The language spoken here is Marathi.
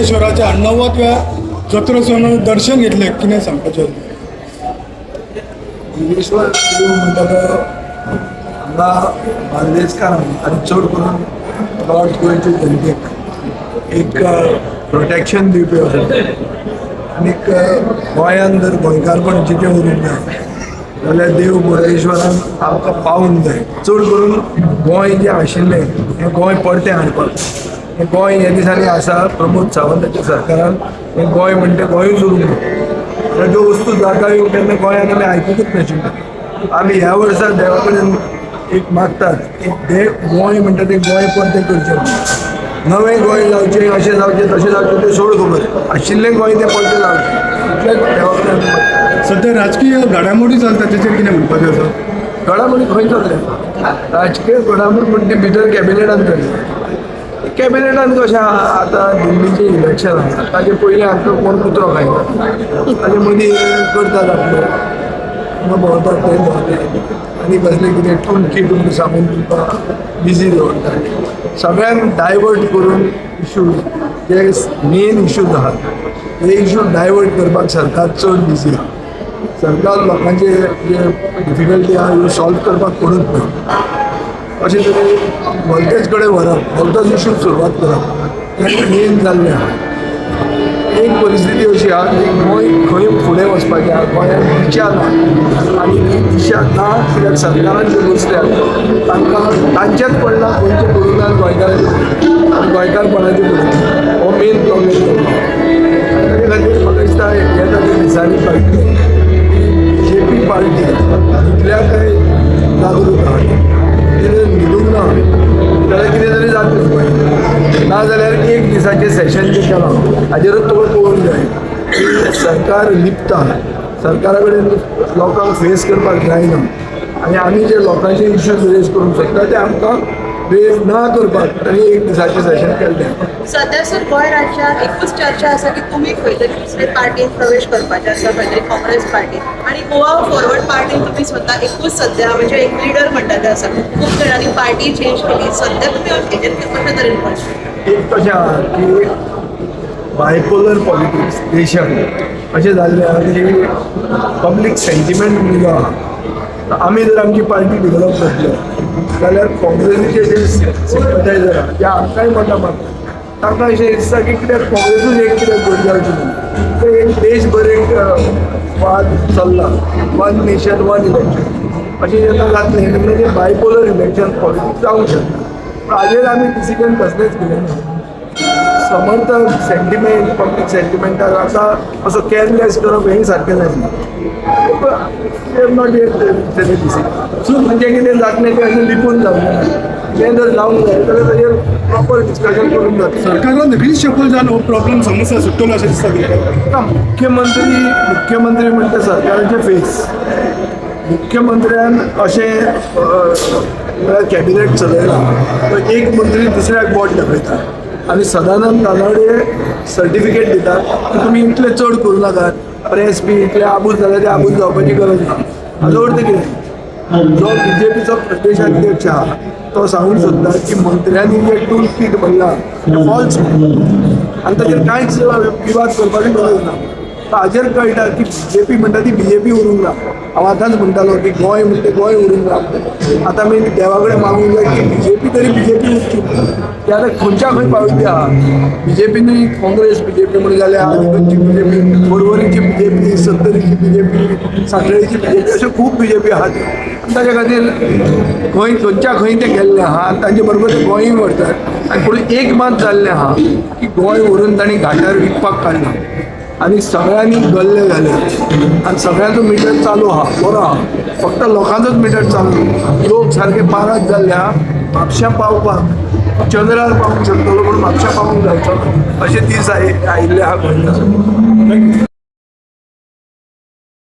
ईश्वराच्या 90व्या जत्रोत्सवानं दर्शन घेतले की नाही सांगपाचें? ईश्वर म्हणटा हांगा बार्देजकारांक आनी चड करून नॉर्थ गोंयचे जनतेक एक प्रोटेक्शन दिवपी आनीक गोंयांत जर गोंयकारपण जितें उरूंक जाय जाल्यार देव बोडगेश्वरान आमकां पावूंक जाय. चड करून गोंय जें आशिल्लें हें गोंय परतें हाडपाक. हें गोंय ह्या दिसांनी आसा प्रमोद सावंताच्या सरकारान हें गोंय म्हणटा गोंयूच उरूंक जाय. ज्यो वस्तू जाता ह्यो केन्ना गोंयांत आमी आयकुंकूच नाशिल्ल्यो. आमी ह्या वर्सा देवा कडेन एक मागतात की गोंय म्हणटा तें गोंय परतें करचें, नवें गोंय जावचें, अशें जावचें तशें जावचें तें सोड खबर, आशिल्लें गोंय तें परतें जावचें इतलेंच देवा कडेन आमी मागतात. सध्या राजकीय घडामोडी चलता तेचेर कितें म्हणपाचें आसा? घडामोडी खंय चल्ल्या? राजकीय घडामोड म्हणटा ती भितर कॅबिनेटान चल्ल्या. कॅबिनेटान कशें आतां दिल्लीचें इलेक्शन आसा ताचे पयलीं आमकां कोण कुत्रो खायना, ताचे मदीं करतात आपलें भोंवतात थंय भोंवतात आनी कसलें कितें टूल किट सांगून तुमकां बिजी दवरतात. सगळ्यांक डायवर्ट करून इशू जे मेन इशूज आहात हे इशू डायवर्ट करपाक सरकार चड बिजी आहा. सरकार लोकांचे जे डिफिकल्टी आहा ह्यो सॉल्व करपाक कोणूच ना. अशें तरेन वॉल्टेज कडेन व्हरप, वॉल्टेज इशू सुरवात करप हें मेन जाल्लें आहा. एक परिस्थिती अशी आहा की गोंय खंय फुडें वचपाचें आहा, गोंयांत दिशा ना आनी ही दिशा ना कित्याक सरकारान जे बसल्यात तांकां तांचेच पडना खंयचे पडूना गोंयकारांचे आनी गोंयकारपणाचे पडूना. हो मेन प्रॉब्लेम जाल्लो. ताचे खातीर म्हाका दिसता येता त्या दिसांनी कळटलें BJP पार्टी इतल्या काय जागृत आहा कितें न्हिदूंक ना जाल्यार कितें तरी जातलें गोंय. ना जाल्यार एक दिसाचें सेशन जें केलां हाजेरूच तुका पळोवंक जाय सरकार लिपता. सरकारा कडेन लोकांक फेस करपाक जायना आनी आमी जे लोकांचे इश्यूज रेज करूंक सोदता ते आमकां रेज ना करपाक ताणी एक दिसाचें सेशन केल्लें. सध्या सर गोंय राज्यात एकूच चर्चा आसा की तुमी खंय तरी दुसरे पार्टीन प्रवेश करपाचे आसा, खंय तरी काँग्रेस पार्टीन, आनी गोवा फॉरवर्ड पार्टीन तुमी स्वता एकूच सध्या म्हणजे एक लिडर म्हणटा ते आसा. खूब जाणांनी पार्टी चेंज केली. सध्या तुमी हेजेर कशे तरेन पळयता? एक कशें आहा की बायपोलर पॉलिटिक्स देशांत अशें जाल्लें आहा की पब्लीक सेंटिमेंट म्हणून आहा. आमी जर आमची पार्टी डेव्हलप करतले जाल्यार काँग्रेसीचे जे सिंपथायझर आहा ते आमकांय मतां मागतात. तांकां अशें दिसता की कित्याक काँग्रेसूच एक कित्याक घर जावची ना. ते एक देशभर एक वाद चल्ला, वन नेशन वन इलेक्शन अशें जेन्ना जातलें तेन्ना तें बायपोलर इलेक्शन पॉलिटिक्स जावंक शकता. पूण हाजेर आमी डिसिजन कसलेंच घेतलें ना. समर्थक सेंटिमेंट पब्लीक सेंटिमेंटाक आतां असो केअरलेस करप हें सारकें जायना. नॉट येत तेजें डिसिजन. सो म्हणजे कितें जातलें तें अशें लिपून जावंक ना. तें जर जावंक जाय जाल्यार ताजेर प्रॉपर डिस्कशन करून जाता. सरकारान रिशफल जावन हो प्रॉब्लेम समस्या सुट्टलो अशें दिसता तुमकां? मुख्यमंत्री म्हणटा सरकाराचे फेस. मुख्यमंत्र्यान अशें कॅबिनेट चलयला एक मंत्री दुसऱ्याक बोट दाखयता आनी सदानंद तानावडे सर्टिफिकेट दितात की तुमी इतले चड करूं नाकात, प्रेस बी इतले आबूज जाल्यार ते आबूज जावपाची गरज ना. हाजो अर्थ कितें? जो BJPचो प्रदेशाध्यक्ष आहा तो सांगूंक सोदता की मंत्र्यांनी जे टूल किट म्हणलां तें फॉल्स आनी ताचेर कांयच विवाद करपाची गरज ना. हाजेर कळटा की BJP म्हणटा ती BJP उरूंक ना. हांव आतांच म्हणटालो की गोंय म्हणटा गोंय उरूंक ना. आतां आमी देवा कडेन मागूंक जाय की BJP तरी BJP उरची. ती आतां खंयच्या खंय पाविल्ली आहा. BJPनूय काँग्रेस BJP म्हणून जाल्यार आदिगंची BJP, परवरीची BJP, सत्तरीची BJP, सांखळेची BJP अशे खूब BJP आहात. ताच्या खातीर खंयच्या खंय ते गेल्ले आहा आनी ताचे बरोबर ते गोंयय व्हरतात. आनी पूण एक मात जाल्लें आहा की गोंय व्हरून तांणी घाटार विकपाक काडलां आनी सगळ्यांनी गल्ले घाले आनी सगळ्यांचो मिटर चालू आहा, बरो आहा. फक्त लोकांचोच मिटर चालू. लोक सारके पारात जाल्ले आहा. म्हापश्यां पावपाक चंद्रार पावूंक शकतलो पूण म्हापश्यां पावूंक जायचो अशें दीस आयिल्ले आहा गोंयकार.